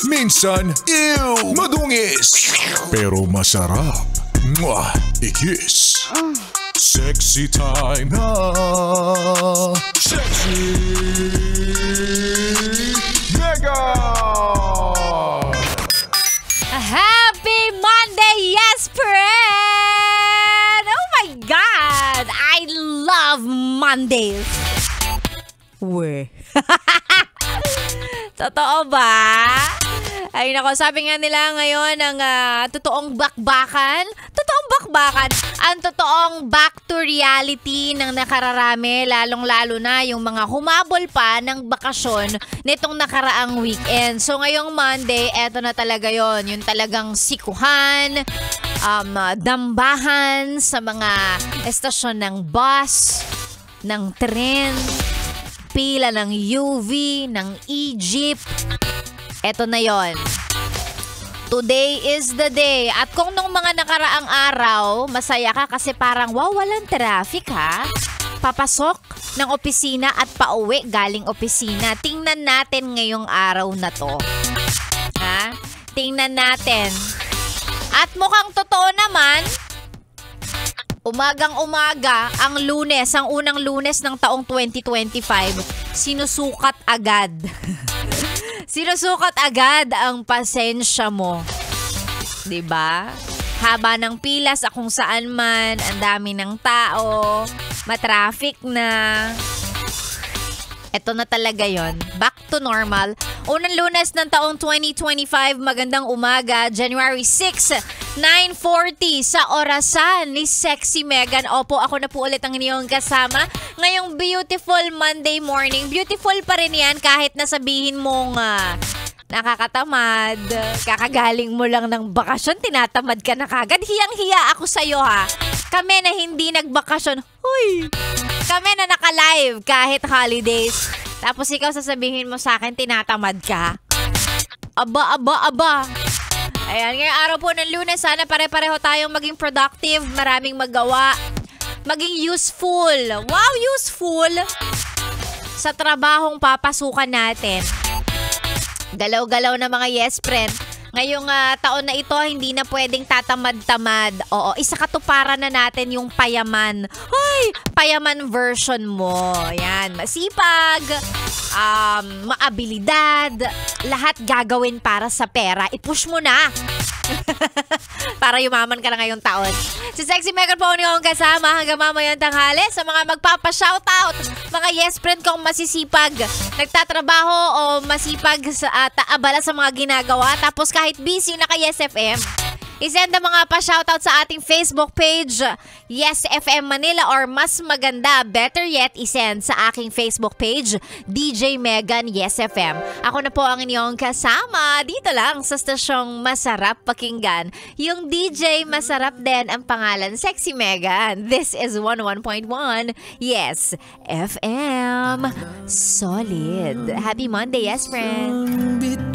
Minsan, ew, madungis. Pero masarap. Mwah, ikis. Sexy time na. Sexy Mega! Happy Monday, yes, friend! Oh my God! I love Mondays. We. Totoo ba? Ay nako, sabi nga nila ngayon ang totoong bakbakan. Totoong bakbakan. Ang totoong back to reality ng nakararami, lalong-lalo na yung mga humabol pa ng bakasyon nitong nakaraang weekend. So ngayong Monday, eto na talaga yon, yung talagang sikuhan, dambahan sa mga estasyon ng bus, ng tren, pila ng UV, ng e-jeep. Eto na yon. Today is the day. At kung nung mga nakaraang araw, masaya ka kasi parang wow, walang traffic ha. Papasok ng opisina at pauwi galing opisina. Tingnan natin ngayong araw na to. Ha? Tingnan natin. At mukhang totoo naman, umagang-umaga, ang Lunes, ang unang Lunes ng taong 2025, sinusukat agad. Sinusukat agad ang pasensya mo. 'Di ba? Haba ng pila sa kung saan man, ang dami ng tao, matraffic na. Ito na talaga yon. Back to normal. Unang Lunes ng taong 2025, magandang umaga, January 6, 9:40 sa orasan ni Sexy Megan. Opo, ako na po ulit ang inyong kasama ngayong beautiful Monday morning. Beautiful pa rin yan kahit nasabihin mong nakakatamad. Kakagaling mo lang ng bakasyon, tinatamad ka na kagad. Hiyang-hiya ako sa'yo ha. Kami na hindi nagbakasyon, huy! Kami na naka-live kahit holidays. Tapos ikaw sasabihin mo sa akin, tinatamad ka. Aba. Ayan, ngayong araw po ng Lunes, sana pare-pareho tayong maging productive, maraming magawa, maging useful. Wow, useful! Sa trabahong papasukan natin. Galaw-galaw na mga yes friend. Ngayong taon na ito, hindi na pwedeng tatamad-tamad. Oo, isa katuparan na natin yung payaman. Hoy, payaman version mo. Yan, masipag, maabilidad, lahat gagawin para sa pera. I-push mo na. Para yumaman ka na ngayong taon. Si Sexy Megan po yung kasama hanggang mamayang tanghali sa mga magpapa-shoutout. Mga yes friend kong masisipag, nagtatrabaho o masipag sa abala sa mga ginagawa. Tapos kahit busy na kay Yes FM, isend ang mga pa-shoutout sa ating Facebook page, Yes FM Manila, or mas maganda, better yet, isend sa aking Facebook page, DJ Megan Yes FM. Ako na po ang inyong kasama dito lang sa stasyong masarap pakinggan. Yung DJ masarap din ang pangalan, Sexy Megan. This is 101.1 Yes FM. Solid. Happy Monday, yes friend.